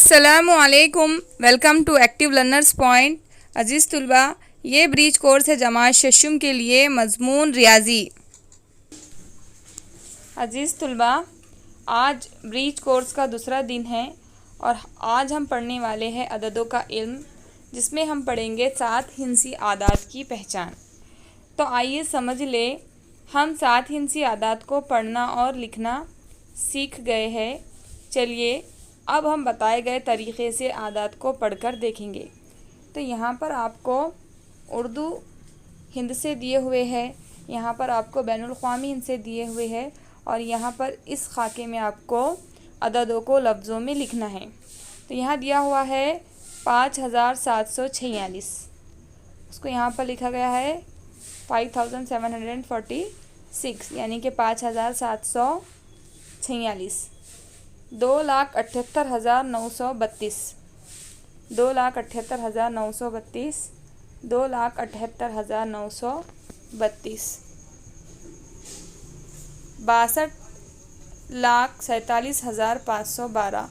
अस्सलामुअलैकुम। Welcome to active learners point. अजीज़ तुलबा, ये ब्रीच कोर्स है जमात शशुम के लिए मज़मून रियाजी। अजीज़ तुलबा, आज ब्रीच कोर्स का दूसरा दिन है और आज हम पढ़ने वाले हैं अददों का इल्म, जिसमें हम पढ़ेंगे 7 हिंसी आदात की पहचान। तो आइए समझ ले, हम 7 हिंसी आदात को पढ़ना और लिखना सीख गए हैं। चलिए अब हम बताए गए तरीक़े से आदात को पढ़कर देखेंगे। तो यहाँ पर आपको उर्दू हिंद से दिए हुए हैं, यहाँ पर आपको बैनुल अक़वामी हिंद से दिए हुए हैं और यहाँ पर इस खाके में आपको अददों को लफ्ज़ों में लिखना है। तो यहाँ दिया हुआ है 5746, उसको यहाँ पर लिखा गया है 5746, यानी कि 5746। 2,78,932, 2,78,932, 2,78,932। 62,47,512,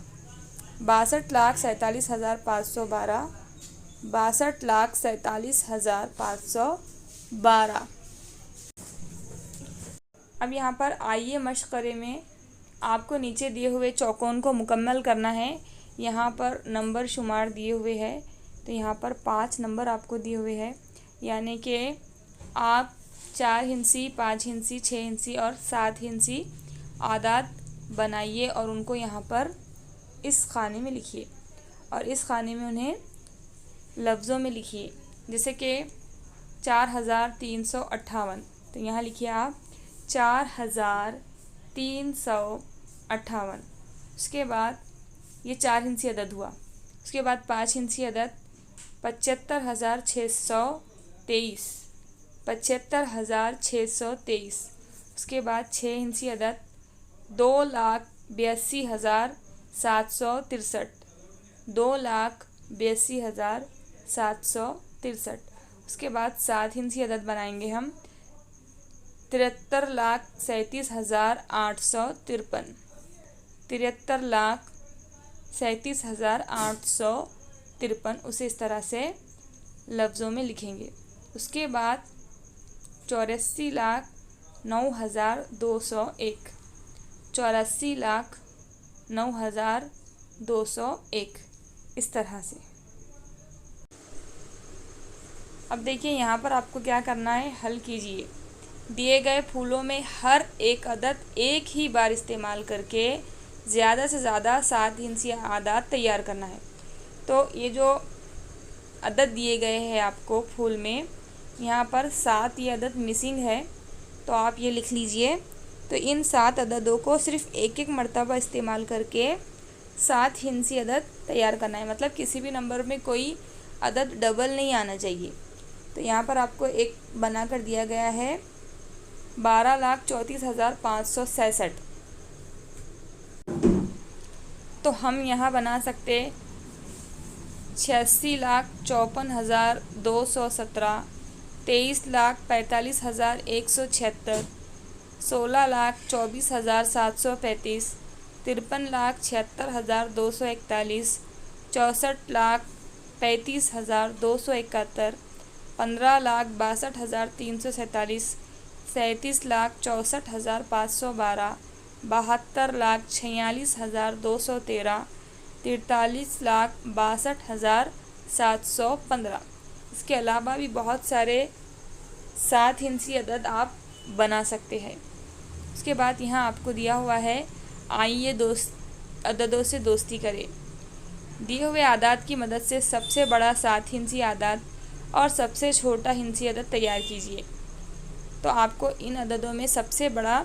62,47,512, 62,47,512। अब यहाँ पर आइए मशक़रे में आपको नीचे दिए हुए चौकोन को मुकम्मल करना है। यहाँ पर नंबर शुमार दिए हुए हैं, तो यहाँ पर 5 नंबर आपको दिए हुए हैं, यानी कि आप 4 हिंसी, 5 हिंसी, 6 हिंसी और 7 हिंसी आदात बनाइए और उनको यहाँ पर इस खाने में लिखिए और इस खाने में उन्हें लफ्ज़ों में लिखिए। जैसे कि 4,358, तो यहाँ लिखिए आप 4,358। उसके बाद ये 4 हिंसी अदद हुआ। उसके बाद 5 हिंसी अदद 75,623, 75,623। उसके बाद 6 हिंसी अदद 2,82,763, 2,82,763। उसके बाद 7 हिंसी अदद बनाएंगे हम 73,37,853, 73,37,853। उसे इस तरह से लफ्ज़ों में लिखेंगे। उसके बाद 84,09,201, 84,09,201, इस तरह से। अब देखिए यहाँ पर आपको क्या करना है, हल कीजिए। दिए गए फूलों में हर एक अदद एक ही बार इस्तेमाल करके ज़्यादा से ज़्यादा 7 हिंसी आदात तैयार करना है। तो ये जो अदद दिए गए हैं आपको फूल में, यहाँ पर 7 ये अदद मिसिंग है, तो आप ये लिख लीजिए। तो इन 7 अददों को सिर्फ़ एक एक मरतबा इस्तेमाल करके 7 हिंसी अदद तैयार करना है, मतलब किसी भी नंबर में कोई अदद डबल नहीं आना चाहिए। तो यहाँ पर आपको एक बना कर दिया गया है 12,34,566। तो हम यहाँ बना सकते 86,54,217, 23,45,176, 16,24,735, 53,76,241, 64,35,271, 15,62,347, 37,64,512, 72,46,213, 43,62,715। इसके अलावा भी बहुत सारे 7 हिंसी अदद आप बना सकते हैं। उसके बाद यहाँ आपको दिया हुआ है, आइए अददों से दोस्ती करें। दिए हुए आदात की मदद से सबसे बड़ा 7 हिंसी आदात और सबसे छोटा हिंसी अदद तैयार कीजिए। तो आपको इन अददों में सबसे बड़ा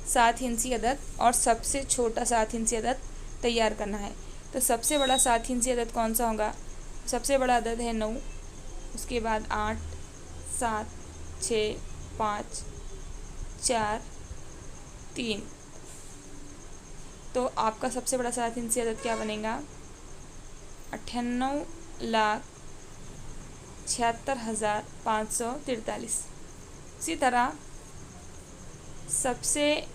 7 हिंसी अदद और सबसे छोटा 7 हिंसी अदद तैयार करना है। तो सबसे बड़ा 7 हिंसी अदद कौन सा होगा? सबसे बड़ा अदद है 9, उसके बाद 8, 7, 6, 5, 4, 3। तो आपका सबसे बड़ा 7 हिंसी अदद क्या बनेगा? 98,76,543। इसी तरह सबसे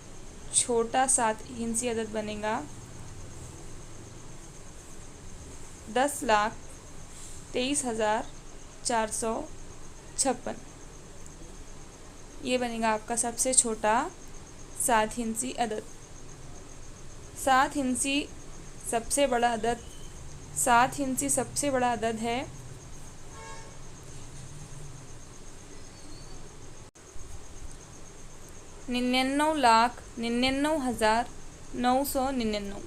छोटा 7 हिंसी अदद बनेगा 10,23,456। ये बनेगा आपका सबसे छोटा 7 हिंसी अदद। 7 हिंसी सबसे बड़ा अदद 7 हिंसी सबसे बड़ा अदद है 99,99,999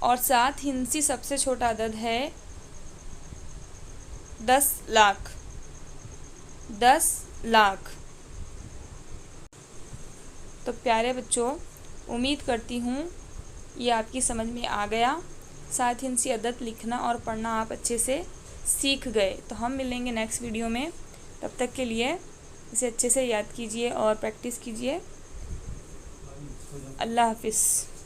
और 7 हिंसी सबसे छोटा अदद है 10 लाख। 10 लाख। तो प्यारे बच्चों, उम्मीद करती हूँ ये आपकी समझ में आ गया। 7 हिंसी अदद लिखना और पढ़ना आप अच्छे से सीख गए। तो हम मिलेंगे नेक्स्ट वीडियो में। तब तक के लिए इसे अच्छे से याद कीजिए और प्रैक्टिस कीजिए। अल्लाह हाफिज़।